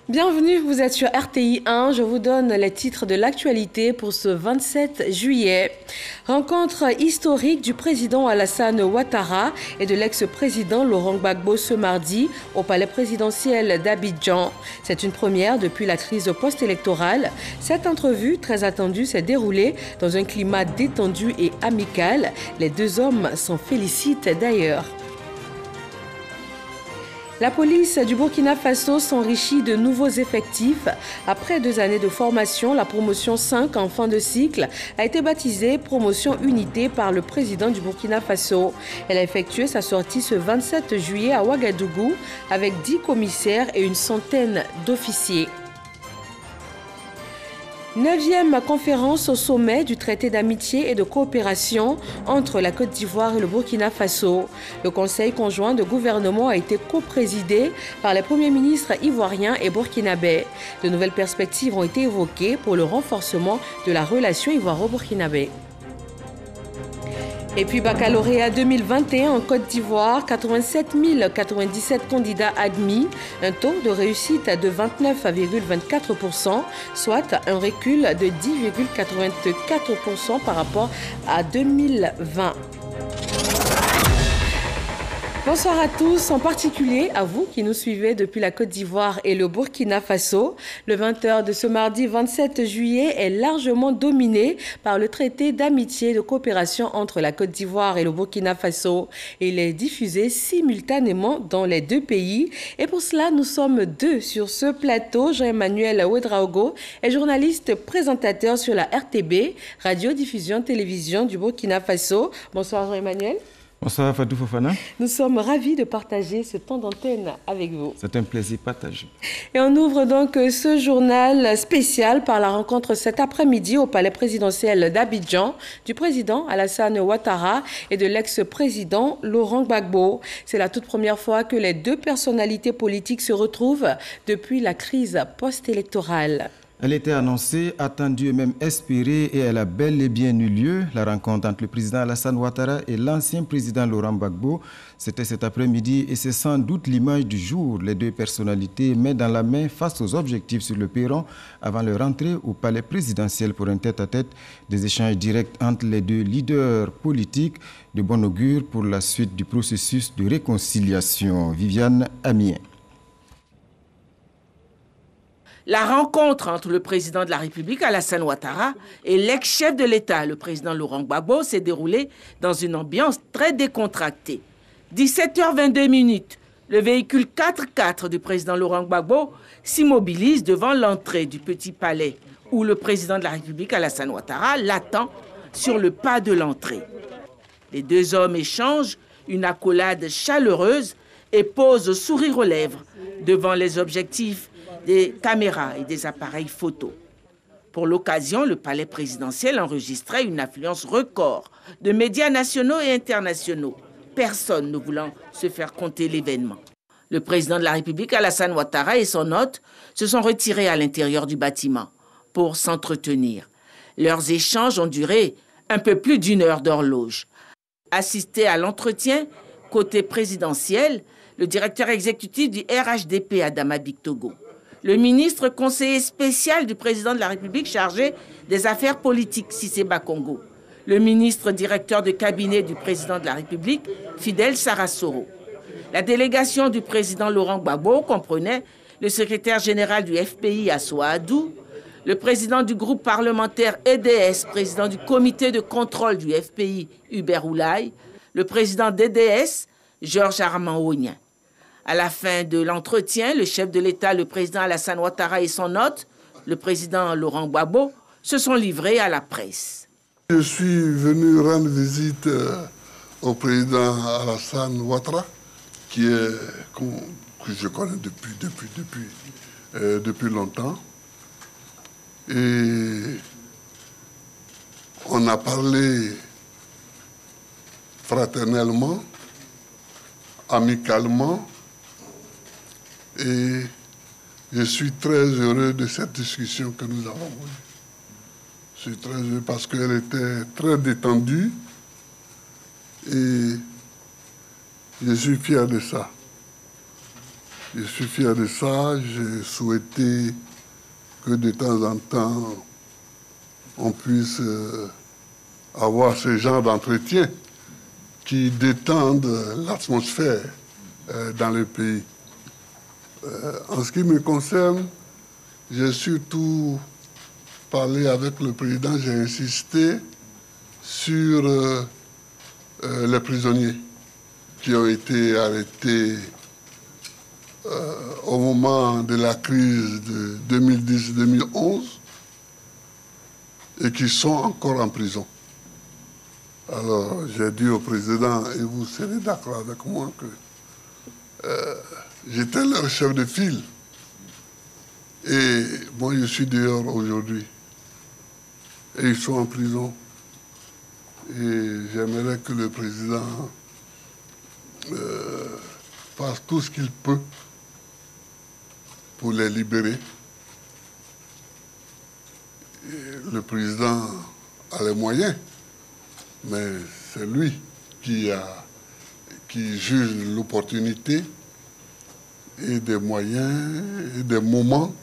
Bienvenue, vous êtes sur RTI 1. Je vous donne les titres de l'actualité pour ce 27 juillet. Rencontre historique du président Alassane Ouattara et de l'ex-président Laurent Gbagbo ce mardi au palais présidentiel d'Abidjan. C'est une première depuis la crise post-électorale. Cette entrevue, très attendue, s'est déroulée dans un climat détendu et amical. Les deux hommes s'en félicitent d'ailleurs. La police du Burkina Faso s'enrichit de nouveaux effectifs. Après 2 années de formation, la promotion 5 en fin de cycle a été baptisée Promotion Unité par le président du Burkina Faso. Elle a effectué sa sortie ce 27 juillet à Ouagadougou avec 10 commissaires et une centaine d'officiers. 9e conférence au sommet du traité d'amitié et de coopération entre la Côte d'Ivoire et le Burkina Faso. Le conseil conjoint de gouvernement a été coprésidé par les premiers ministres ivoiriens et burkinabés. De nouvelles perspectives ont été évoquées pour le renforcement de la relation ivoiro-burkinabé. Et puis baccalauréat 2021 en Côte d'Ivoire, 87 097 candidats admis, un taux de réussite de 29,24%, soit un recul de 10,84% par rapport à 2020. Bonsoir à tous, en particulier à vous qui nous suivez depuis la Côte d'Ivoire et le Burkina Faso. Le 20h de ce mardi 27 juillet est largement dominé par le traité d'amitié et de coopération entre la Côte d'Ivoire et le Burkina Faso. Il est diffusé simultanément dans les deux pays. Et pour cela, nous sommes deux sur ce plateau. Jean-Emmanuel Ouedraogo est journaliste présentateur sur la RTB, Radio-Diffusion Télévision du Burkina Faso. Bonsoir Jean-Emmanuel. Bonsoir Fadou Fofana. Nous sommes ravis de partager ce temps d'antenne avec vous. C'est un plaisir partagé. Et on ouvre donc ce journal spécial par la rencontre cet après-midi au palais présidentiel d'Abidjan du président Alassane Ouattara et de l'ex-président Laurent Gbagbo. C'est la toute première fois que les deux personnalités politiques se retrouvent depuis la crise post-électorale. Elle était annoncée, attendue et même espérée et elle a bel et bien eu lieu. La rencontre entre le président Alassane Ouattara et l'ancien président Laurent Gbagbo, c'était cet après-midi et c'est sans doute l'image du jour. Les deux personnalités main dans la main face aux objectifs sur le perron avant leur entrée au palais présidentiel pour un tête-à-tête. Des échanges directs entre les deux leaders politiques de bon augure pour la suite du processus de réconciliation. Viviane Amien. La rencontre entre le président de la République, Alassane Ouattara, et l'ex-chef de l'État, le président Laurent Gbagbo, s'est déroulée dans une ambiance très décontractée. 17h22, le véhicule 4x4 du président Laurent Gbagbo s'immobilise devant l'entrée du Petit Palais, où le président de la République, Alassane Ouattara, l'attend sur le pas de l'entrée. Les deux hommes échangent une accolade chaleureuse et posent sourire aux lèvres devant les objectifs des caméras et des appareils photo. Pour l'occasion, le palais présidentiel enregistrait une affluence record de médias nationaux et internationaux, personne ne voulant se faire compter l'événement. Le président de la République, Alassane Ouattara, et son hôte se sont retirés à l'intérieur du bâtiment pour s'entretenir. Leurs échanges ont duré un peu plus d'1 heure d'horloge. Assisté à l'entretien, côté présidentiel, le directeur exécutif du RHDP, Adama Bictogo, le ministre conseiller spécial du président de la République chargé des affaires politiques, Cissé Bakongo, le ministre directeur de cabinet du président de la République, Fidel Sarasoro. La délégation du président Laurent Gbagbo comprenait le secrétaire général du FPI, Assoa Adou, le président du groupe parlementaire EDS, président du comité de contrôle du FPI, Hubert Oulaye, le président d'EDS, Georges Armand Ognien. À la fin de l'entretien, le chef de l'État, le président Alassane Ouattara et son hôte, le président Laurent Gbagbo, se sont livrés à la presse. Je suis venu rendre visite au président Alassane Ouattara, que je connais depuis longtemps. Et on a parlé fraternellement, amicalement. Et je suis très heureux de cette discussion que nous avons eue. Je suis très heureux parce qu'elle était très détendue et je suis fier de ça. Je suis fier de ça. J'ai souhaité que de temps en temps, on puisse avoir ce genre d'entretien qui détendent l'atmosphère dans le pays. En ce qui me concerne, j'ai surtout parlé avec le président, j'ai insisté sur les prisonniers qui ont été arrêtés au moment de la crise de 2010-2011 et qui sont encore en prison. Alors, j'ai dit au président, et vous serez d'accord avec moi, que j'étais leur chef de file. Et moi, je suis dehors aujourd'hui. Et ils sont en prison. Et j'aimerais que le président fasse tout ce qu'il peut pour les libérer. Et le président a les moyens, mais c'est lui qui juge l'opportunité et des moyens et des moments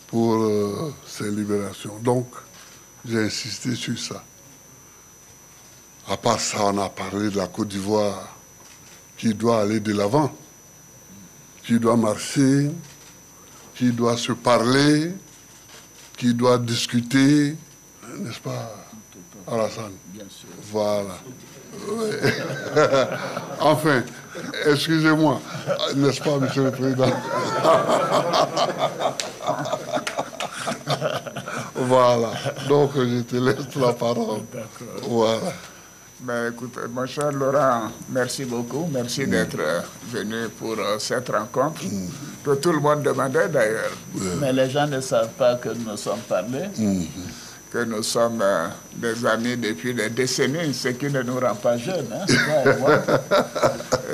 pour ces libérations. Donc, j'ai insisté sur ça. À part ça, on a parlé de la Côte d'Ivoire qui doit aller de l'avant, qui doit marcher, qui doit se parler, qui doit discuter, n'est-ce pas, Alassane? Bien sûr. Voilà. Ouais. Enfin, excusez-moi, n'est-ce pas, Monsieur le Président? Voilà. Donc, je te laisse la parole. D'accord. Voilà. Ben, écoute, mon cher Laurent, merci beaucoup. Merci d'être venu pour cette rencontre. Que tout le monde demandait d'ailleurs. Mais les gens ne savent pas que nous nous sommes parlé, que nous sommes des amis depuis des décennies, ce qui ne nous rend pas jeunes. Hein, toi et moi.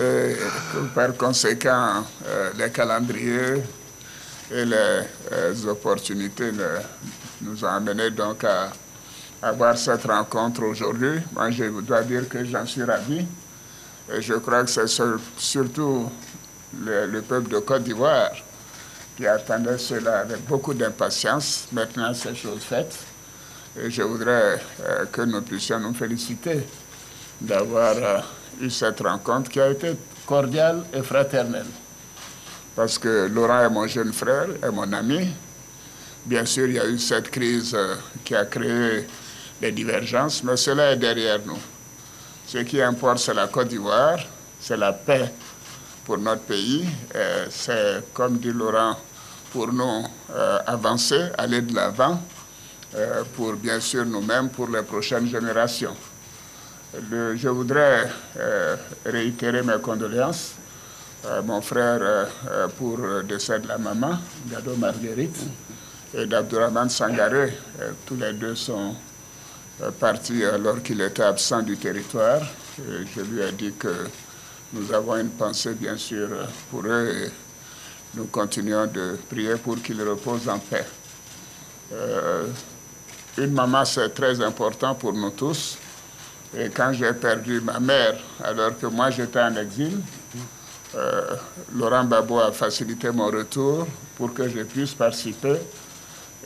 Et, par conséquent, les calendriers et les opportunités nous ont amenés donc à avoir cette rencontre aujourd'hui. Moi, je dois dire que j'en suis ravi. Et je crois que c'est surtout le peuple de Côte d'Ivoire qui attendait cela avec beaucoup d'impatience. Maintenant, c'est chose faite. Et je voudrais que nous puissions nous féliciter d'avoir eu cette rencontre qui a été cordiale et fraternelle. Parce que Laurent est mon jeune frère, est mon ami. Bien sûr, il y a eu cette crise qui a créé des divergences, mais cela est derrière nous. Ce qui importe, c'est la Côte d'Ivoire, c'est la paix pour notre pays. C'est, comme dit Laurent, pour nous avancer, aller de l'avant, pour bien sûr nous-mêmes, pour les prochaines générations. Je voudrais réitérer mes condoléances à mon frère pour le décès de la maman, Gado Marguerite, et d'Abdourahmane Sangaré. Tous les deux sont partis alors qu'il était absent du territoire. Et je lui ai dit que nous avons une pensée, bien sûr, pour eux et nous continuons de prier pour qu'ils reposent en paix. Une maman, c'est très important pour nous tous. Et quand j'ai perdu ma mère, alors que moi j'étais en exil, Laurent Gbagbo a facilité mon retour pour que je puisse participer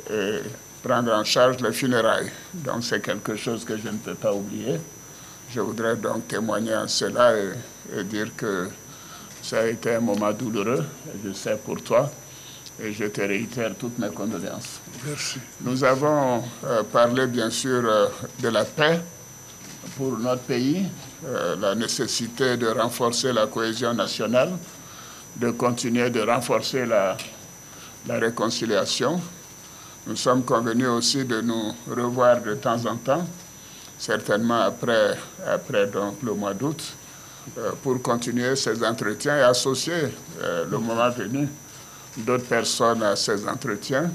et prendre en charge les funérailles. Donc c'est quelque chose que je ne peux pas oublier. Je voudrais donc témoigner en cela et dire que ça a été un moment douloureux, je sais pour toi, et je te réitère toutes mes condoléances. Merci. Nous avons parlé bien sûr de la paix pour notre pays, la nécessité de renforcer la cohésion nationale, de continuer de renforcer la réconciliation. Nous sommes convenus aussi de nous revoir de temps en temps, certainement après donc, le mois d'août, pour continuer ces entretiens et associer, le moment venu, d'autres personnes à ces entretiens.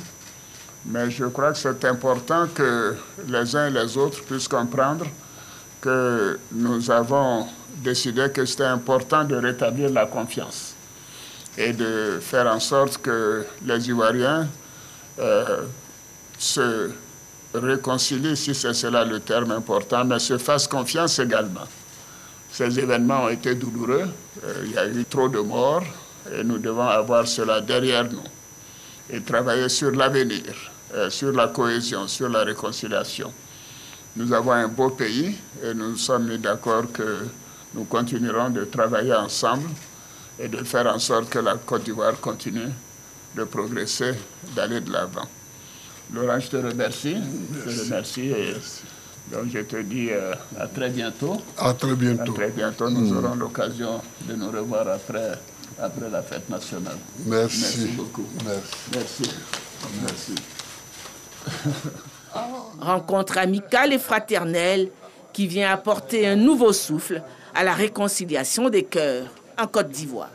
Mais je crois que c'est important que les uns et les autres puissent comprendre que nous avons décidé que c'était important de rétablir la confiance et de faire en sorte que les Ivoiriens se réconcilient, si c'est cela le terme important, mais se fassent confiance également. Ces événements ont été douloureux, il y a eu trop de morts, Et nous devons avoir cela derrière nous et travailler sur l'avenir, sur la cohésion, sur la réconciliation. Nous avons un beau pays et nous sommes mis d'accord que nous continuerons de travailler ensemble et de faire en sorte que la Côte d'Ivoire continue de progresser, d'aller de l'avant. Laurent, je te remercie. Je te remercie. Et donc je te dis à très bientôt. À très bientôt. À très bientôt. Nous aurons l'occasion de nous revoir après la fête nationale. Merci. Merci beaucoup. Merci. Merci. Rencontre amicale et fraternelle qui vient apporter un nouveau souffle à la réconciliation des cœurs en Côte d'Ivoire.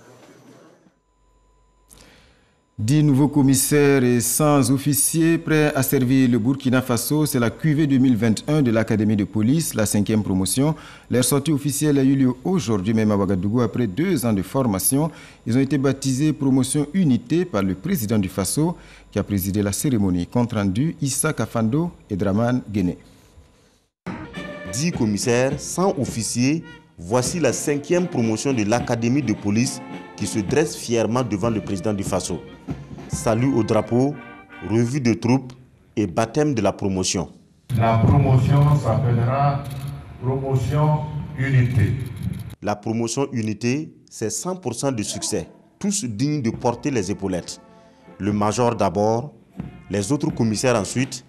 10 nouveaux commissaires et 100 officiers prêts à servir le Burkina Faso. C'est la QV 2021 de l'Académie de police, la 5e promotion. Leur sortie officielle a eu lieu aujourd'hui même à Ouagadougou après 2 ans de formation. Ils ont été baptisés Promotion Unité par le président du Faso qui a présidé la cérémonie. Compte rendu, Issa Kafando et Draman Guéné. 10 commissaires, 100 officiers, voici la 5e promotion de l'Académie de police qui se dresse fièrement devant le président du Faso. Salut au drapeau, revue de troupes et baptême de la promotion. La promotion s'appellera Promotion Unité. La promotion Unité, c'est 100% de succès, tous dignes de porter les épaulettes. Le major d'abord, les autres commissaires ensuite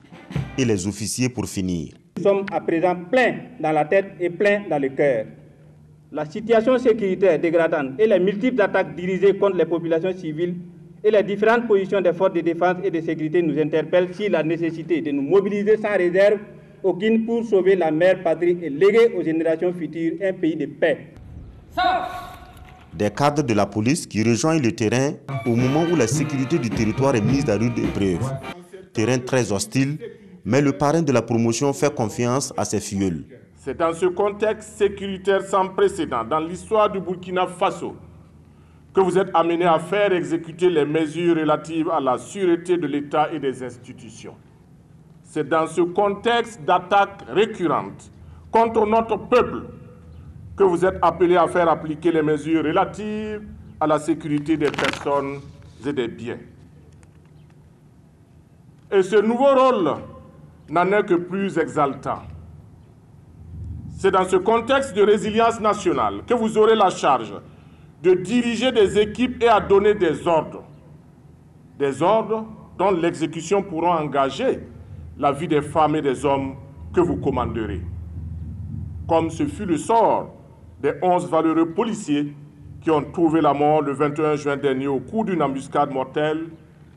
et les officiers pour finir. Nous sommes à présent pleins dans la tête et pleins dans le cœur. La situation sécuritaire dégradante et les multiples attaques dirigées contre les populations civiles et les différentes positions des forces de défense et de sécurité nous interpellent sur la nécessité de nous mobiliser sans réserve aucune pour sauver la mère patrie et léguer aux générations futures un pays de paix. Des cadres de la police qui rejoignent le terrain au moment où la sécurité du territoire est mise à rude épreuve. Terrain très hostile, mais le parrain de la promotion fait confiance à ses filleuls. C'est dans ce contexte sécuritaire sans précédent dans l'histoire du Burkina Faso que vous êtes amenés à faire exécuter les mesures relatives à la sûreté de l'État et des institutions. C'est dans ce contexte d'attaques récurrentes contre notre peuple que vous êtes appelés à faire appliquer les mesures relatives à la sécurité des personnes et des biens. Et ce nouveau rôle n'en est que plus exaltant. C'est dans ce contexte de résilience nationale que vous aurez la charge de diriger des équipes et à donner des ordres. Des ordres dont l'exécution pourra engager la vie des femmes et des hommes que vous commanderez. Comme ce fut le sort des 11 valeureux policiers qui ont trouvé la mort le 21 juin dernier au cours d'une embuscade mortelle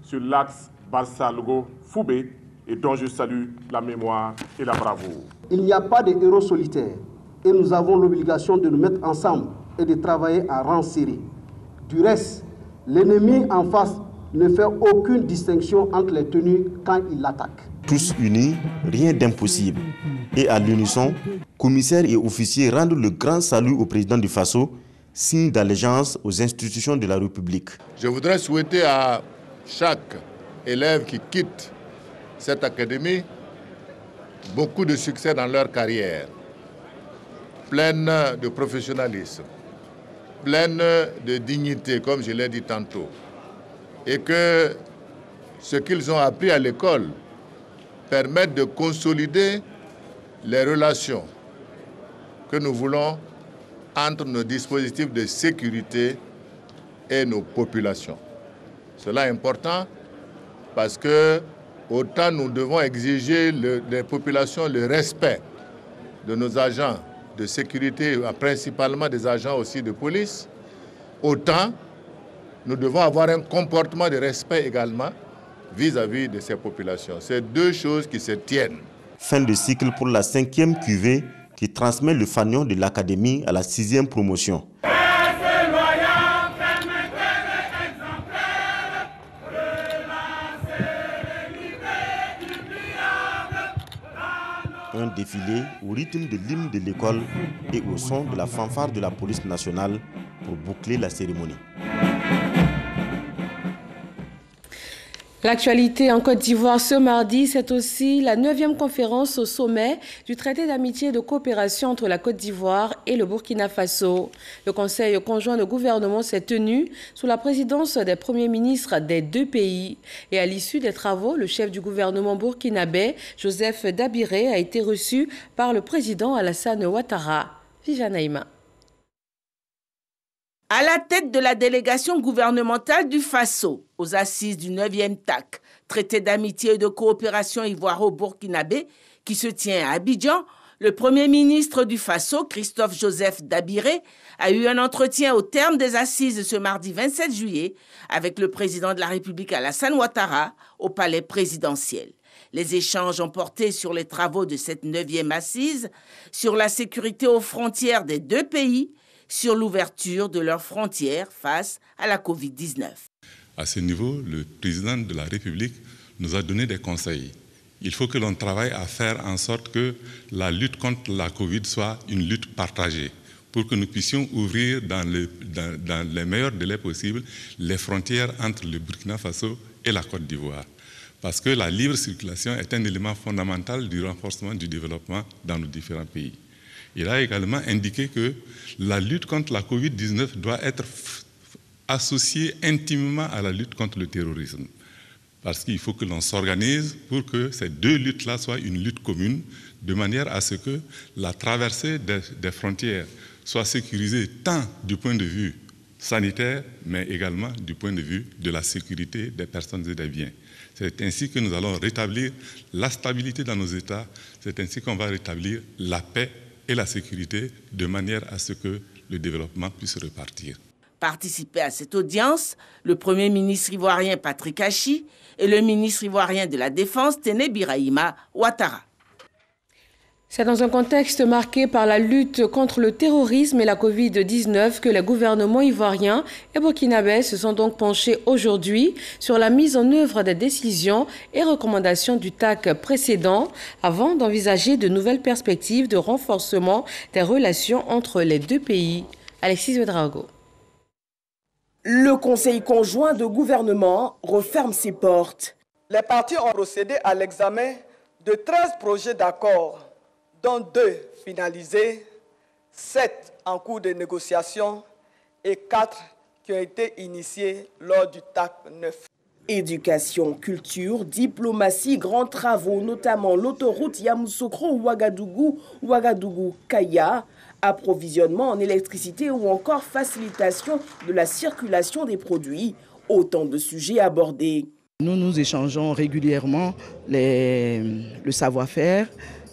sur l'axe Barsalgo-Foubé et dont je salue la mémoire et la bravoure. Il n'y a pas de héros solitaires et nous avons l'obligation de nous mettre ensemble et de travailler à rang serré. Du reste, l'ennemi en face ne fait aucune distinction entre les tenues quand il l'attaque. Tous unis, rien d'impossible. Et à l'unisson, commissaires et officiers rendent le grand salut au président du Faso, signe d'allégeance aux institutions de la République. Je voudrais souhaiter à chaque élève qui quitte cette académie beaucoup de succès dans leur carrière, pleine de professionnalisme, pleine de dignité, comme je l'ai dit tantôt, et que ce qu'ils ont appris à l'école permette de consolider les relations que nous voulons entre nos dispositifs de sécurité et nos populations. Cela est important parce que autant nous devons exiger des populations le respect de nos agents de sécurité, principalement des agents aussi de police, autant nous devons avoir un comportement de respect également vis-à-vis de ces populations. C'est deux choses qui se tiennent. Fin de cycle pour la 5e QV qui transmet le fanion de l'Académie à la 6e promotion. Un défilé au rythme de l'hymne de l'école et au son de la fanfare de la police nationale pour boucler la cérémonie. L'actualité en Côte d'Ivoire ce mardi, c'est aussi la 9e conférence au sommet du traité d'amitié et de coopération entre la Côte d'Ivoire et le Burkina Faso. Le conseil conjoint de gouvernement s'est tenu sous la présidence des premiers ministres des deux pays. Et à l'issue des travaux, le chef du gouvernement burkinabé, Joseph Dabiré, a été reçu par le président Alassane Ouattara. Viviane Naïma. À la tête de la délégation gouvernementale du Faso, aux assises du 9e TAC, traité d'amitié et de coopération ivoiro-burkinabé, qui se tient à Abidjan, le Premier ministre du Faso, Christophe Joseph Dabiré, a eu un entretien au terme des assises ce mardi 27 juillet avec le président de la République Alassane Ouattara au palais présidentiel. Les échanges ont porté sur les travaux de cette 9e assise, sur la sécurité aux frontières des deux pays, sur l'ouverture de leurs frontières face à la Covid-19. À ce niveau, le président de la République nous a donné des conseils. Il faut que l'on travaille à faire en sorte que la lutte contre la Covid soit une lutte partagée pour que nous puissions ouvrir dans les meilleurs délais possibles les frontières entre le Burkina Faso et la Côte d'Ivoire. Parce que la libre circulation est un élément fondamental du renforcement du développement dans nos différents pays. Il a également indiqué que la lutte contre la Covid-19 doit être associée intimement à la lutte contre le terrorisme. Parce qu'il faut que l'on s'organise pour que ces deux luttes-là soient une lutte commune, de manière à ce que la traversée des frontières soit sécurisée tant du point de vue sanitaire, mais également du point de vue de la sécurité des personnes et des biens. C'est ainsi que nous allons rétablir la stabilité dans nos États, c'est ainsi qu'on va rétablir la paix et la sécurité de manière à ce que le développement puisse repartir. Participaient à cette audience le Premier ministre ivoirien Patrick Achi et le ministre ivoirien de la Défense Téné Birahima Ouattara. C'est dans un contexte marqué par la lutte contre le terrorisme et la Covid-19 que les gouvernements ivoiriens et burkinabés se sont donc penchés aujourd'hui sur la mise en œuvre des décisions et recommandations du TAC précédent avant d'envisager de nouvelles perspectives de renforcement des relations entre les deux pays. Alexis Ouedraogo. Le Conseil conjoint de gouvernement referme ses portes. Les parties ont procédé à l'examen de 13 projets d'accord, dont 2 finalisés, 7 en cours de négociation et 4 qui ont été initiés lors du TAC 9. Éducation, culture, diplomatie, grands travaux, notamment l'autoroute Yamoussoukro-Ouagadougou-Kaya, approvisionnement en électricité ou encore facilitation de la circulation des produits, autant de sujets abordés. Nous échangeons régulièrement le savoir-faire,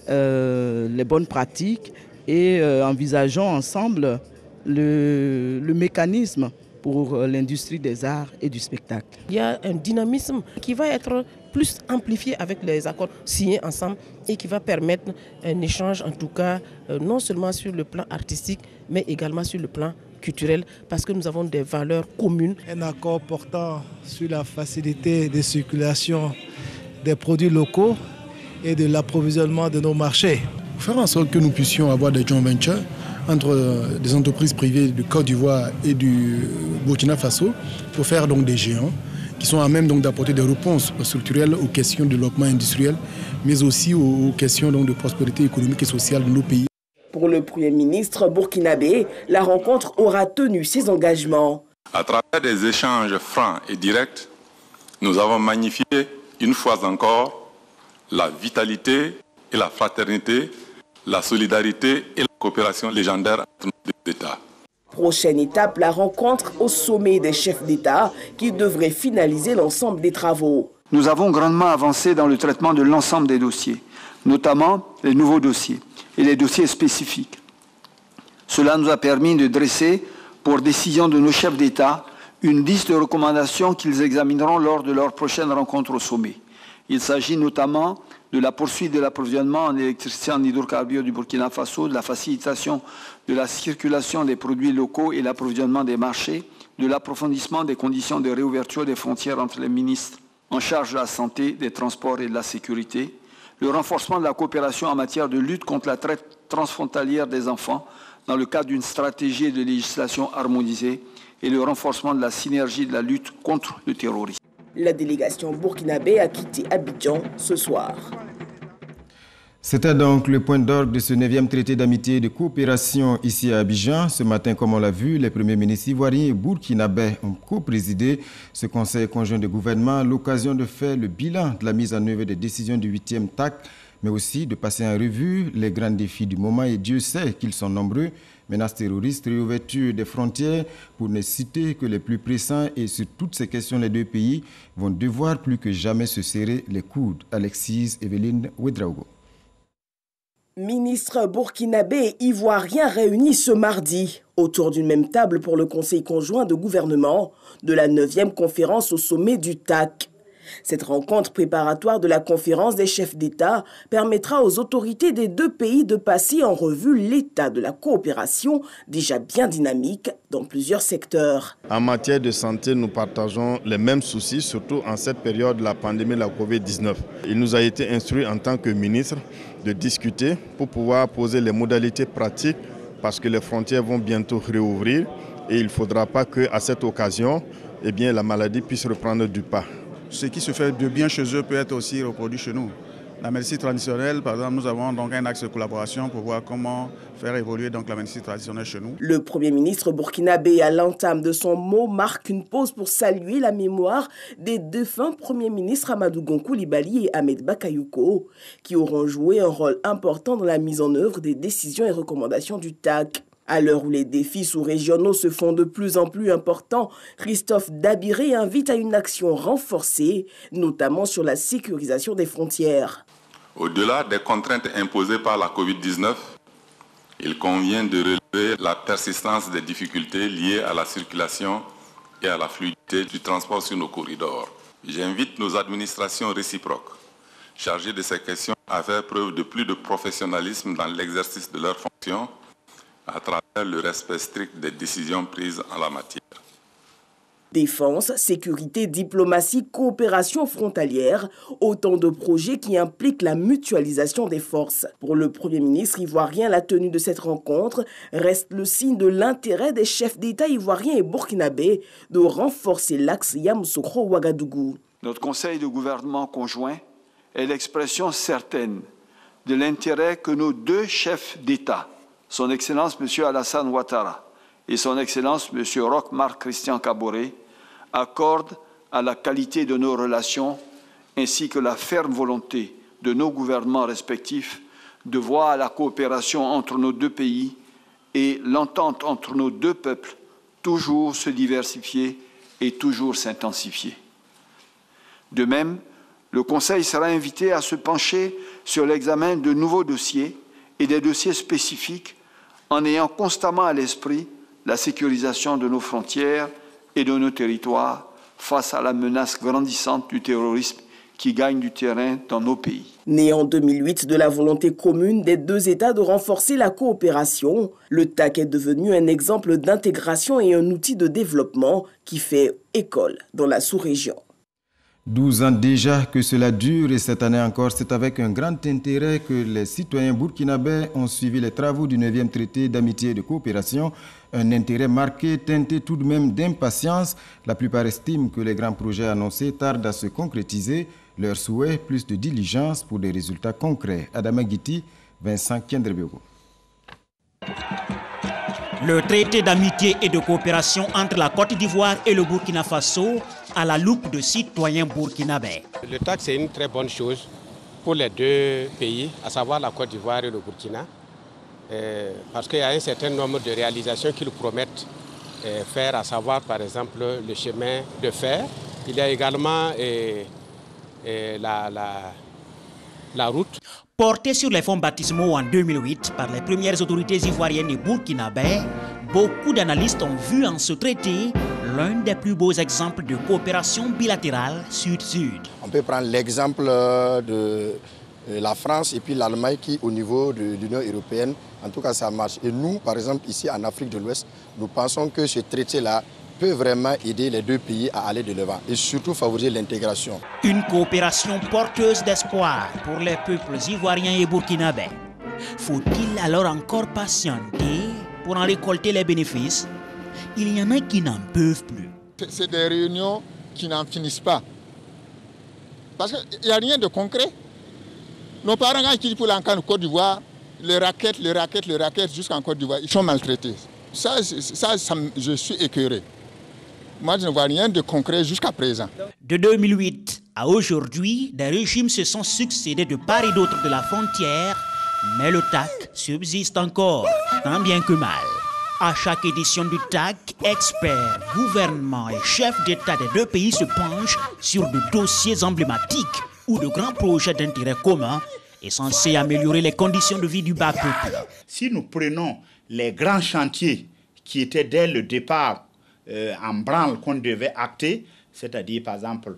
les bonnes pratiques et envisageons ensemble le mécanisme pour l'industrie des arts et du spectacle. Il y a un dynamisme qui va être plus amplifié avec les accords signés ensemble et qui va permettre un échange, en tout cas, non seulement sur le plan artistique, mais également sur le plan culturel, parce que nous avons des valeurs communes. Un accord portant sur la facilité de circulation des produits locaux et de l'approvisionnement de nos marchés. Faire en sorte que nous puissions avoir des joint ventures entre des entreprises privées de Côte d'Ivoire et du Burkina Faso pour faire donc des géants qui sont à même donc d'apporter des réponses structurelles aux questions de développement industriel, mais aussi aux questions donc de prospérité économique et sociale de nos pays. Pour le Premier ministre burkinabé, la rencontre aura tenu ses engagements. À travers des échanges francs et directs, nous avons magnifié une fois encore la vitalité et la fraternité, la solidarité et la coopération légendaire entre nos deux États. Prochaine étape, la rencontre au sommet des chefs d'État qui devrait finaliser l'ensemble des travaux. Nous avons grandement avancé dans le traitement de l'ensemble des dossiers, notamment les nouveaux dossiers et les dossiers spécifiques. Cela nous a permis de dresser, pour décision de nos chefs d'État, une liste de recommandations qu'ils examineront lors de leur prochaine rencontre au sommet. Il s'agit notamment de la poursuite de l'approvisionnement en électricité en hydrocarbures du Burkina Faso, de la facilitation de la circulation des produits locaux et l'approvisionnement des marchés, de l'approfondissement des conditions de réouverture des frontières entre les ministres en charge de la santé, des transports et de la sécurité, le renforcement de la coopération en matière de lutte contre la traite transfrontalière des enfants dans le cadre d'une stratégie de législation harmonisée et le renforcement de la synergie de la lutte contre le terrorisme. La délégation burkinabé a quitté Abidjan ce soir. C'était donc le point d'orgue de ce 9e traité d'amitié et de coopération ici à Abidjan. Ce matin, comme on l'a vu, les premiers ministres ivoiriens et burkinabés ont co-présidé ce conseil conjoint de gouvernement à l'occasion de faire le bilan de la mise en œuvre des décisions du 8e TAC, mais aussi de passer en revue les grands défis du moment, et Dieu sait qu'ils sont nombreux. Menaces terroristes, réouverture des frontières, pour ne citer que les plus pressants, et sur toutes ces questions, les deux pays vont devoir plus que jamais se serrer les coudes. Alexis Evelyne Ouedraogo. Ministres burkinabés et ivoiriens réunis ce mardi autour d'une même table pour le Conseil conjoint de gouvernement de la 9e conférence au sommet du TAC. Cette rencontre préparatoire de la conférence des chefs d'État permettra aux autorités des deux pays de passer en revue l'état de la coopération déjà bien dynamique dans plusieurs secteurs. En matière de santé, nous partageons les mêmes soucis, surtout en cette période de la pandémie de la Covid-19. Il nous a été instruit en tant que ministre de discuter pour pouvoir poser les modalités pratiques parce que les frontières vont bientôt réouvrir et il ne faudra pas qu'à cette occasion, la maladie puisse reprendre du pas. Ce qui se fait de bien chez eux peut être aussi reproduit chez nous. La médecine traditionnelle, par exemple, nous avons donc un axe de collaboration pour voir comment faire évoluer donc la médecine traditionnelle chez nous. Le Premier ministre burkinabé, à l'entame de son mot, marque une pause pour saluer la mémoire des défunts premiers ministres Amadou Gon Coulibaly et Ahmed Bakayoko, qui auront joué un rôle important dans la mise en œuvre des décisions et recommandations du TAC. À l'heure où les défis sous-régionaux se font de plus en plus importants, Christophe Dabiré invite à une action renforcée, notamment sur la sécurisation des frontières. Au-delà des contraintes imposées par la Covid-19, il convient de relever la persistance des difficultés liées à la circulation et à la fluidité du transport sur nos corridors. J'invite nos administrations réciproques chargées de ces questions à faire preuve de plus de professionnalisme dans l'exercice de leurs fonctions, à travers le respect strict des décisions prises en la matière. Défense, sécurité, diplomatie, coopération frontalière, autant de projets qui impliquent la mutualisation des forces. Pour le Premier ministre ivoirien, la tenue de cette rencontre reste le signe de l'intérêt des chefs d'État ivoiriens et burkinabés de renforcer l'axe Yamoussoukro-Ouagadougou. Notre conseil de gouvernement conjoint est l'expression certaine de l'intérêt que nos deux chefs d'État, Son Excellence M. Alassane Ouattara et Son Excellence M. Roch-Marc Christian Kaboré, accordent à la qualité de nos relations ainsi que la ferme volonté de nos gouvernements respectifs de voir la coopération entre nos deux pays et l'entente entre nos deux peuples toujours se diversifier et toujours s'intensifier. De même, le Conseil sera invité à se pencher sur l'examen de nouveaux dossiers et des dossiers spécifiques en ayant constamment à l'esprit la sécurisation de nos frontières et de nos territoires face à la menace grandissante du terrorisme qui gagne du terrain dans nos pays. Né en 2008 de la volonté commune des deux États de renforcer la coopération, le TAC est devenu un exemple d'intégration et un outil de développement qui fait école dans la sous-région. 12 ans déjà que cela dure et cette année encore, c'est avec un grand intérêt que les citoyens burkinabés ont suivi les travaux du 9e traité d'amitié et de coopération. Un intérêt marqué, teinté tout de même d'impatience. La plupart estiment que les grands projets annoncés tardent à se concrétiser. Leur souhait, plus de diligence pour des résultats concrets. Adama Guiti, Vincent Kendrebego. Le traité d'amitié et de coopération entre la Côte d'Ivoire et le Burkina Faso à la loupe de citoyens burkinabés. Le TAC, c'est une très bonne chose pour les deux pays, à savoir la Côte d'Ivoire et le Burkina, parce qu'il y a un certain nombre de réalisations qu'ils promettent faire, à savoir par exemple le chemin de fer. Il y a également la route. Porté sur les fonds baptismaux en 2008 par les premières autorités ivoiriennes et burkinabés, beaucoup d'analystes ont vu en ce traité l'un des plus beaux exemples de coopération bilatérale sud-sud. On peut prendre l'exemple de la France et puis l'Allemagne qui, au niveau de l'Union européenne, en tout cas ça marche. Et nous, par exemple, ici en Afrique de l'Ouest, nous pensons que ce traité-là peut vraiment aider les deux pays à aller de l'avant et surtout favoriser l'intégration. Une coopération porteuse d'espoir pour les peuples ivoiriens et burkinabés. Faut-il alors encore patienter pour en récolter les bénéfices? Il y en a qui n'en peuvent plus. C'est des réunions qui n'en finissent pas. Parce qu'il n'y a rien de concret. Nos parents, quand ils quittent pour l'encan en Côte d'Ivoire, les raquettes jusqu'en Côte d'Ivoire, ils sont maltraités. Ça, je suis écœuré. Moi, je ne vois rien de concret jusqu'à présent. De 2008 à aujourd'hui, des régimes se sont succédés de part et d'autre de la frontière, mais le TAC subsiste encore, tant bien que mal. À chaque édition du TAC, experts, gouvernements et chefs d'État des deux pays se penchent sur de dossiers emblématiques ou de grands projets d'intérêt commun et censés améliorer les conditions de vie du bas peuple. Si nous prenons les grands chantiers qui étaient dès le départ en branle qu'on devait acter, c'est-à-dire par exemple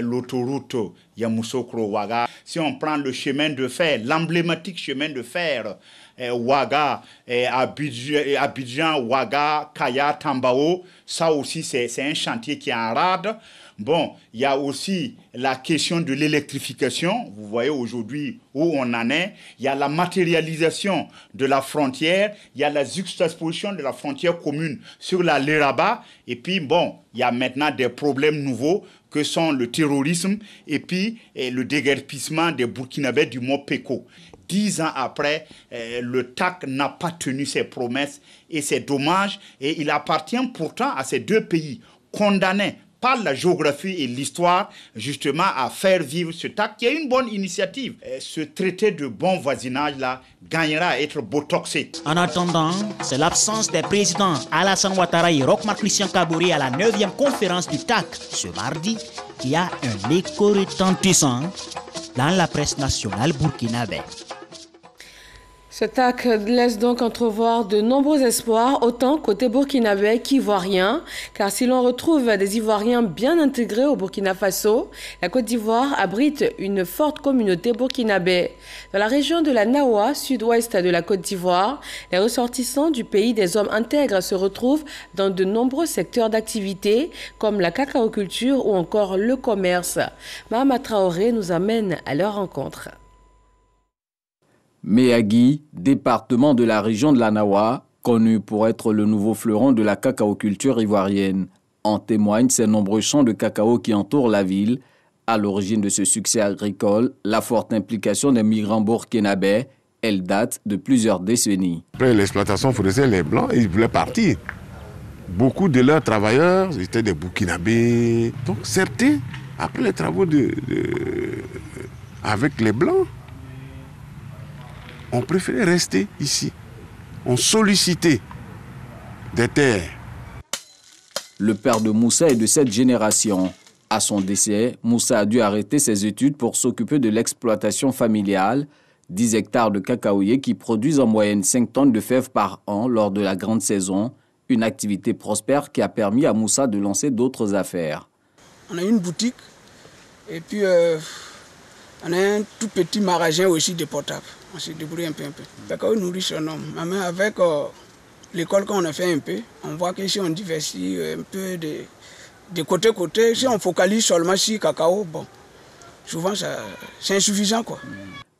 l'autoroute Yamoussoukro-Ouaga. Si on prend le chemin de fer, l'emblématique chemin de fer Ouaga, Abidjan, Ouaga, Kaya, Tambao, ça aussi c'est un chantier qui est en rade. Bon, il y a aussi la question de l'électrification. Vous voyez aujourd'hui où on en est. Il y a la matérialisation de la frontière. Il y a la juxtaposition de la frontière commune sur la Leraba. Et puis, bon, il y a maintenant des problèmes nouveaux que sont le terrorisme et puis le déguerpissement des Burkinabés du Mont Peko. 10 ans après, le TAC n'a pas tenu ses promesses et c'est dommage. Et il appartient pourtant à ces deux pays condamnés par la géographie et l'histoire, justement, à faire vivre ce TAC, qui est une bonne initiative. Ce traité de bon voisinage-là gagnera à être botoxé. En attendant, c'est l'absence des présidents Alassane Ouattara et Roch-Marc Christian Kaboré à la 9e conférence du TAC ce mardi qui a un écho retentissant dans la presse nationale burkinabé. Ce TAC laisse donc entrevoir de nombreux espoirs, autant côté burkinabé qu'ivoirien, car si l'on retrouve des Ivoiriens bien intégrés au Burkina Faso, la Côte d'Ivoire abrite une forte communauté burkinabé. Dans la région de la Nawa, sud-ouest de la Côte d'Ivoire, les ressortissants du pays des hommes intègres se retrouvent dans de nombreux secteurs d'activité, comme la cacaoculture ou encore le commerce. Mahama Traoré nous amène à leur rencontre. Méagui, département de la région de la Nawa, connu pour être le nouveau fleuron de la cacaoculture ivoirienne. En témoignent ces nombreux champs de cacao qui entourent la ville. À l'origine de ce succès agricole, la forte implication des migrants burkinabés, elle date de plusieurs décennies. Après l'exploitation forestière, les Blancs, ils voulaient partir. Beaucoup de leurs travailleurs étaient des Burkinabés. Donc certains, après les travaux avec les Blancs, on préférait rester ici. On sollicitait des terres. Le père de Moussa est de cette génération. À son décès, Moussa a dû arrêter ses études pour s'occuper de l'exploitation familiale. 10 hectares de cacaoyers qui produisent en moyenne 5 tonnes de fèves par an lors de la grande saison. Une activité prospère qui a permis à Moussa de lancer d'autres affaires. On a une boutique et puis on a un tout petit magasin aussi de portable. On se débrouille un peu. Le cacao nourrit son homme. Mais avec l'école qu'on a fait un peu, on voit que si on diversifie un peu de côté, si on focalise seulement sur le cacao, bon, souvent c'est insuffisant, quoi.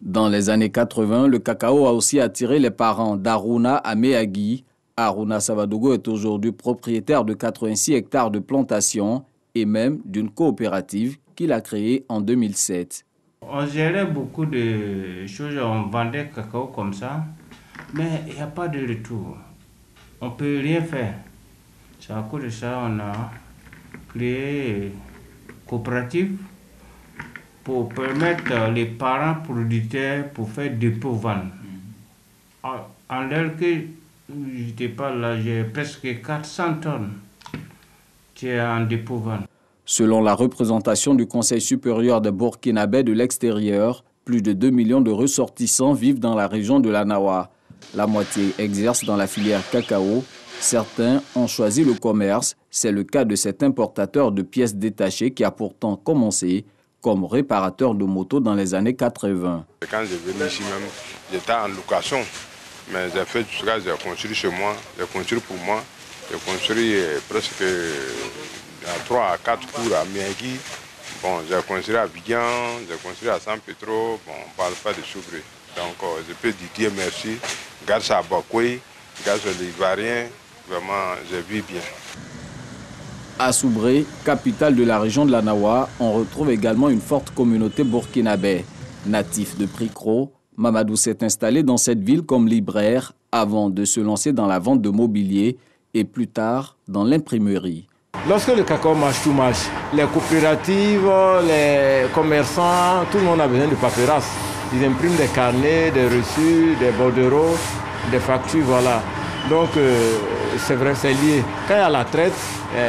Dans les années 80, le cacao a aussi attiré les parents d'Aruna à Méagui. Aruna Savadogo est aujourd'hui propriétaire de 86 hectares de plantations et même d'une coopérative qu'il a créée en 2007. On gérait beaucoup de choses, on vendait cacao comme ça, mais il n'y a pas de retour. On ne peut rien faire. C'est à cause de ça qu'on a créé une coopérative pour permettre les parents producteurs pour faire dépôt-vente. En l'air que j'étais pas là, j'ai presque 400 tonnes en dépôt-vente. Selon la représentation du Conseil supérieur des Burkinabés de l'extérieur, plus de 2 millions de ressortissants vivent dans la région de la Nawa. La moitié exerce dans la filière cacao. Certains ont choisi le commerce. C'est le cas de cet importateur de pièces détachées qui a pourtant commencé comme réparateur de motos dans les années 80. Quand je venais ici même, j'étais en location. Mais j'ai fait tout ça, j'ai construit chez moi, j'ai construit pour moi. J'ai construit presque 3 à 4 cours à Méagui. Bon, j'ai construit à Abidjan, j'ai construit à San Pedro. Bon, on ne parle pas de Soubré. Donc, je peux dire merci. Grâce à Bakoué, grâce aux Ivoiriens, vraiment, je vis bien. À Soubré, capitale de la région de la Nawa, on retrouve également une forte communauté burkinabé. Natif de Pricro, Mamadou s'est installé dans cette ville comme libraire avant de se lancer dans la vente de mobilier et plus tard dans l'imprimerie. Lorsque le cacao marche, tout marche. Les coopératives, les commerçants, tout le monde a besoin de paperasse. Ils impriment des carnets, des reçus, des bordereaux, des factures, voilà. Donc c'est vrai, c'est lié. Quand il y a la traite,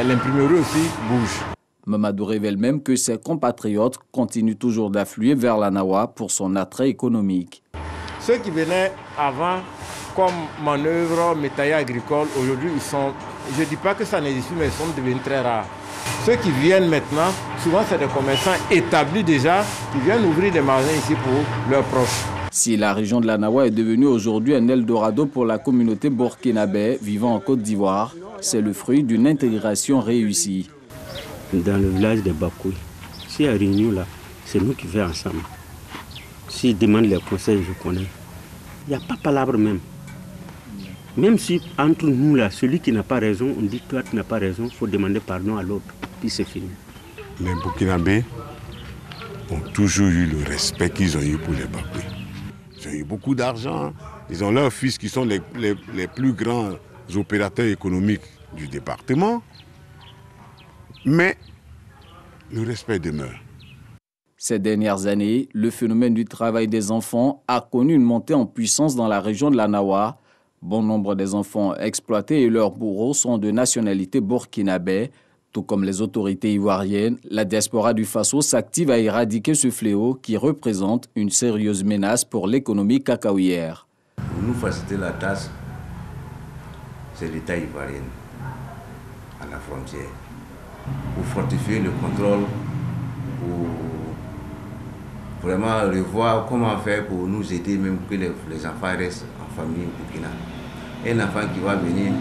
l'imprimerie aussi bouge. Mamadou révèle même que ses compatriotes continuent toujours d'affluer vers la Nawa pour son attrait économique. Ceux qui venaient avant comme manœuvre métaillère agricole, aujourd'hui ils sont, je ne dis pas que ça n'existe plus, mais ils sont devenus très rares. Ceux qui viennent maintenant, souvent c'est des commerçants établis déjà, qui viennent ouvrir des magasins ici pour leurs proches. Si la région de la Nawa est devenue aujourd'hui un Eldorado pour la communauté burkinabé vivant en Côte d'Ivoire, c'est le fruit d'une intégration réussie. Dans le village de Bakoui, s'il y a réunion là, c'est nous qui faisons ensemble. S'ils demandent les conseils, je connais. Il n'y a pas de palabre même. Même si entre nous là, celui qui n'a pas raison, on dit toi tu n'as pas raison, il faut demander pardon à l'autre, puis c'est fini. Les Burkinabés ont toujours eu le respect qu'ils ont eu pour les Bakoui. Ils ont eu beaucoup d'argent, ils ont leurs fils qui sont les plus grands opérateurs économiques du département. Mais le respect demeure. Ces dernières années, le phénomène du travail des enfants a connu une montée en puissance dans la région de la Nawa. Bon nombre des enfants exploités et leurs bourreaux sont de nationalité burkinabé. Tout comme les autorités ivoiriennes, la diaspora du Faso s'active à éradiquer ce fléau qui représente une sérieuse menace pour l'économie cacaoyère. Pour nous faciliter la tâche, c'est l'État ivoirien à la frontière. Pour fortifier le contrôle, pour vraiment revoir comment faire pour nous aider, même que les enfants restent en famille au Burkina. Un enfant qui va venir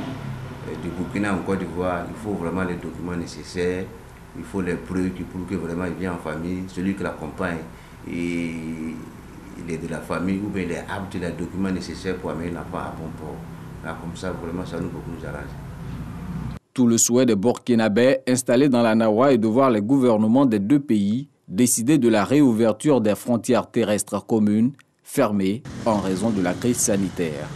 du Burkina en Côte d'Ivoire, il faut vraiment les documents nécessaires, il faut les preuves qui prouvent que vraiment il vient en famille, celui qui l'accompagne, il est de la famille ou bien il est apte, il a les documents nécessaires pour amener l'enfant à bon port. Là, comme ça, vraiment, ça nous arrange. Tout le souhait des Burkinabés installés dans la Nawa est de voir les gouvernements des deux pays décider de la réouverture des frontières terrestres communes fermées en raison de la crise sanitaire.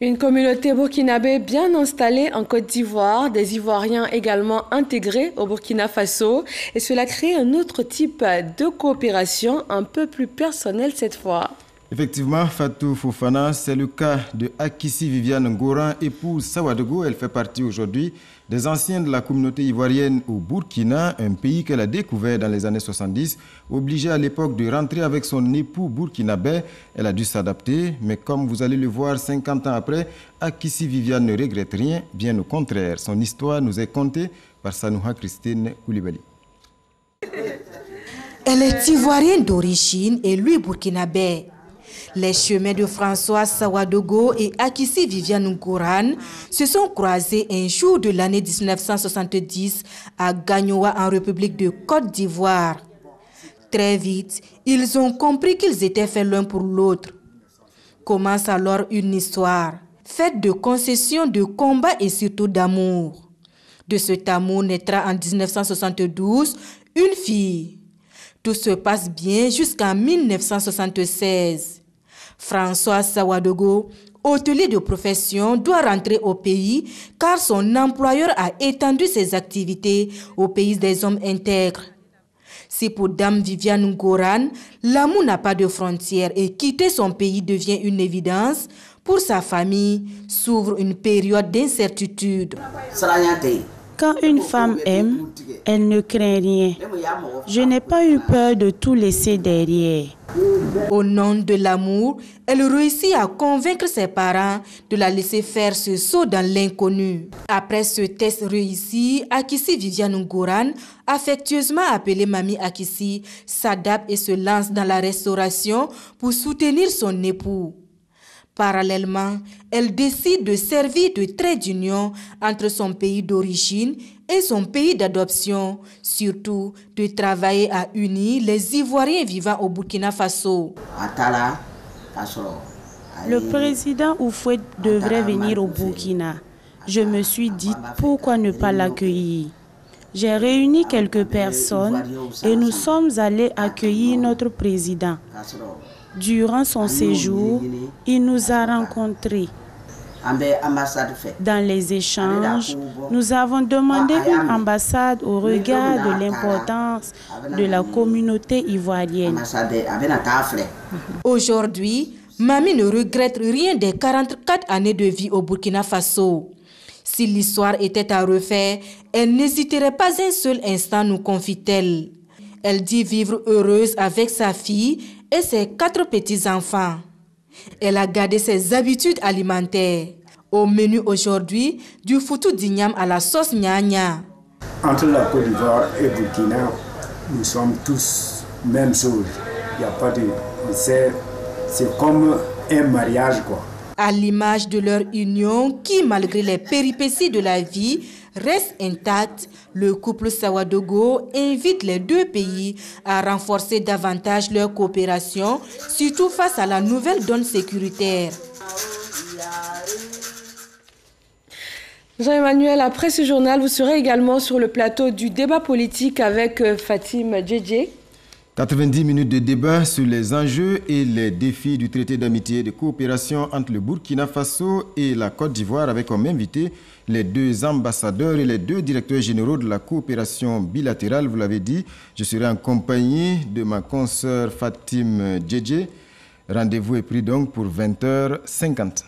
Une communauté burkinabé bien installée en Côte d'Ivoire, des Ivoiriens également intégrés au Burkina Faso, et cela crée un autre type de coopération un peu plus personnelle cette fois. Effectivement, Fatou Fofana, c'est le cas de Akissi Viviane Ngoran, épouse Sawadogo. Elle fait partie aujourd'hui des anciens de la communauté ivoirienne au Burkina, un pays qu'elle a découvert dans les années 70. Obligée à l'époque de rentrer avec son époux burkinabé, elle a dû s'adapter. Mais comme vous allez le voir 50 ans après, Akissi Viviane ne regrette rien, bien au contraire. Son histoire nous est contée par Sanouha Christine Koulibaly. Elle est ivoirienne d'origine et lui burkinabé. Les chemins de François Sawadogo et Akissi Viviane Ngoran se sont croisés un jour de l'année 1970 à Gagnoa en République de Côte d'Ivoire. Très vite, ils ont compris qu'ils étaient faits l'un pour l'autre. Commence alors une histoire, faite de concessions, de combats et surtout d'amour. De cet amour naîtra en 1972 une fille. Tout se passe bien jusqu'en 1976. François Sawadogo, hôtelier de profession, doit rentrer au pays car son employeur a étendu ses activités au pays des hommes intègres. Si pour Dame Viviane Ngoran, l'amour n'a pas de frontières et quitter son pays devient une évidence, pour sa famille s'ouvre une période d'incertitude. Quand une femme aime, elle ne craint rien. Je n'ai pas eu peur de tout laisser derrière. Au nom de l'amour, elle réussit à convaincre ses parents de la laisser faire ce saut dans l'inconnu. Après ce test réussi, Akissi Viviane Ngoran, affectueusement appelée Mamie Akissi, s'adapte et se lance dans la restauration pour soutenir son époux. Parallèlement, elle décide de servir de trait d'union entre son pays d'origine et son pays d'adoption, surtout de travailler à unir les Ivoiriens vivant au Burkina Faso. Le président Houphouët devrait venir au Burkina. Je me suis dit, pourquoi ne pas l'accueillir? J'ai réuni quelques personnes et nous sommes allés accueillir notre président. Durant son séjour, il nous a rencontrés. Dans les échanges, nous avons demandé une ambassade au regard de l'importance de la communauté ivoirienne. Aujourd'hui, Mamie ne regrette rien des 44 années de vie au Burkina Faso. Si l'histoire était à refaire, elle n'hésiterait pas un seul instant, nous confie-t-elle. Elle dit vivre heureuse avec sa fille et ses 4 petits-enfants. Elle a gardé ses habitudes alimentaires. Au menu aujourd'hui, du foutou d'igname à la sauce gnagna. Entre la Côte d'Ivoire et Burkina, nous sommes tous même chose. Il n'y a pas de... C'est comme un mariage, quoi. À l'image de leur union qui, malgré les péripéties de la vie, reste intacte, le couple Sawadogo invite les deux pays à renforcer davantage leur coopération, surtout face à la nouvelle donne sécuritaire. Jean-Emmanuel, après ce journal, vous serez également sur le plateau du débat politique avec Fatim Djedje. 90 minutes de débat sur les enjeux et les défis du traité d'amitié et de coopération entre le Burkina Faso et la Côte d'Ivoire avec comme invité les 2 ambassadeurs et les 2 directeurs généraux de la coopération bilatérale. Vous l'avez dit, je serai en compagnie de ma consoeur Fatim Djedje. Rendez-vous est pris donc pour 20h50.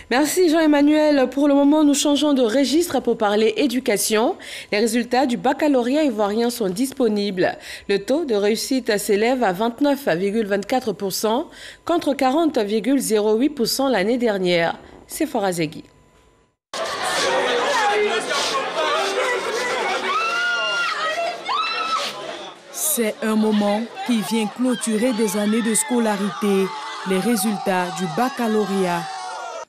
Merci Jean-Emmanuel. Pour le moment, nous changeons de registre pour parler éducation. Les résultats du baccalauréat ivoirien sont disponibles. Le taux de réussite s'élève à 29,24% contre 40,08% l'année dernière. C'est Forazegui. C'est un moment qui vient clôturer des années de scolarité, les résultats du baccalauréat.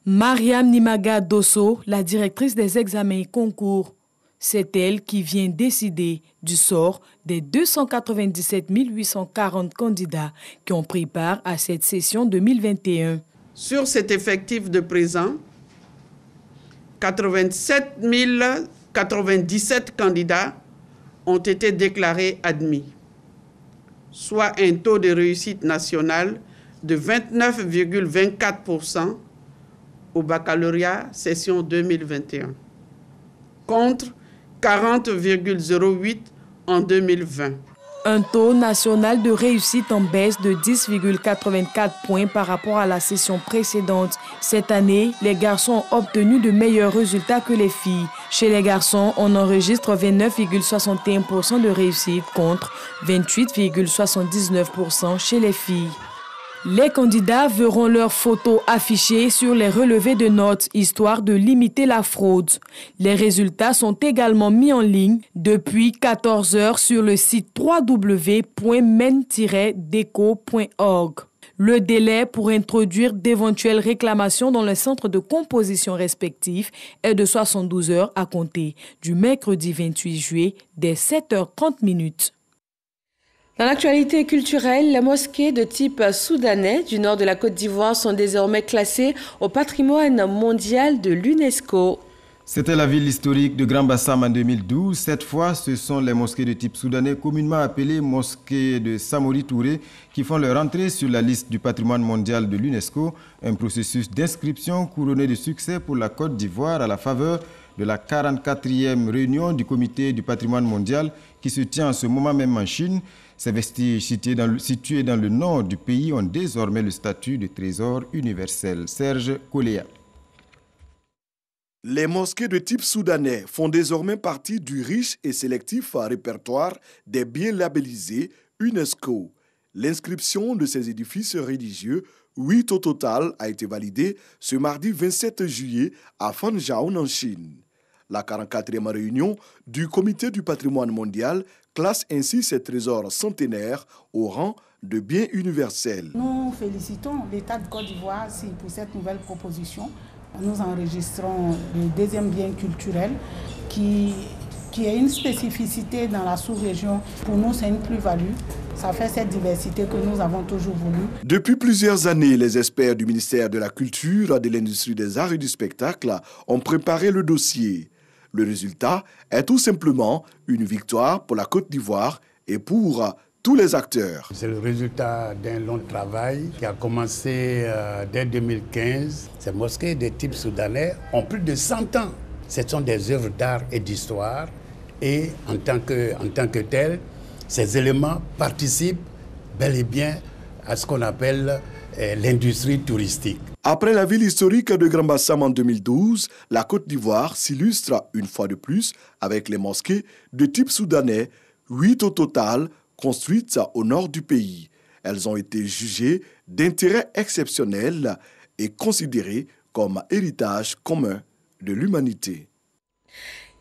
Mariam Nimaga Dosso, la directrice des examens et concours, c'est elle qui vient décider du sort des 297 840 candidats qui ont pris part à cette session 2021. Sur cet effectif de présent, 87 097 candidats ont été déclarés admis, soit un taux de réussite nationale de 29,24% au baccalauréat session 2021, contre 40,08% en 2020. Un taux national de réussite en baisse de 10,84 points par rapport à la session précédente. Cette année, les garçons ont obtenu de meilleurs résultats que les filles. Chez les garçons, on enregistre 29,61% de réussite contre 28,79% chez les filles. Les candidats verront leurs photos affichées sur les relevés de notes, histoire de limiter la fraude. Les résultats sont également mis en ligne depuis 14 heures sur le site www.men-deco.org. Le délai pour introduire d'éventuelles réclamations dans les centres de composition respectifs est de 72 heures à compter du mercredi 28 juillet dès 7h30. Dans l'actualité culturelle, les mosquées de type soudanais du nord de la Côte d'Ivoire sont désormais classées au patrimoine mondial de l'UNESCO. C'était la ville historique de Grand Bassam en 2012. Cette fois, ce sont les mosquées de type soudanais, communément appelées mosquées de Samori Touré, qui font leur entrée sur la liste du patrimoine mondial de l'UNESCO. Un processus d'inscription couronné de succès pour la Côte d'Ivoire à la faveur de la 44e réunion du comité du patrimoine mondial qui se tient en ce moment même en Chine. Ces vestiges situés dans le nord du pays ont désormais le statut de trésor universel. Serge Koléa. Les mosquées de type soudanais font désormais partie du riche et sélectif répertoire des biens labellisés UNESCO. L'inscription de ces édifices religieux, 8 au total, a été validée ce mardi 27 juillet à Fanzhou en Chine. La 44e réunion du Comité du patrimoine mondial classe ainsi ces trésors centenaires au rang de biens universels. Nous félicitons l'État de Côte d'Ivoire pour cette nouvelle proposition. Nous enregistrons le deuxième bien culturel qui qui est une spécificité dans la sous-région. Pour nous, c'est une plus-value. Ça fait cette diversité que nous avons toujours voulu. Depuis plusieurs années, les experts du ministère de la Culture, de l'Industrie des Arts et du Spectacle ont préparé le dossier. Le résultat est tout simplement une victoire pour la Côte d'Ivoire et pour tous les acteurs. C'est le résultat d'un long travail qui a commencé dès 2015. Ces mosquées de type soudanais ont plus de 100 ans. Ce sont des œuvres d'art et d'histoire et en tant que telles, ces éléments participent bel et bien à ce qu'on appelle l'industrie touristique. Après la ville historique de Grand Bassam en 2012, la Côte d'Ivoire s'illustre une fois de plus avec les mosquées de type soudanais, 8 au total, construites au nord du pays. Elles ont été jugées d'intérêt exceptionnel et considérées comme héritage commun de l'humanité.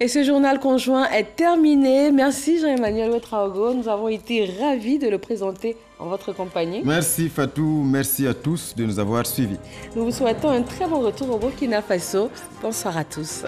Et ce journal conjoint est terminé. Merci Jean-Emmanuel Ouedraogo. Nous avons été ravis de le présenter en votre compagnie. Merci Fatou, merci à tous de nous avoir suivis. Nous vous souhaitons un très bon retour au Burkina Faso. Bonsoir à tous.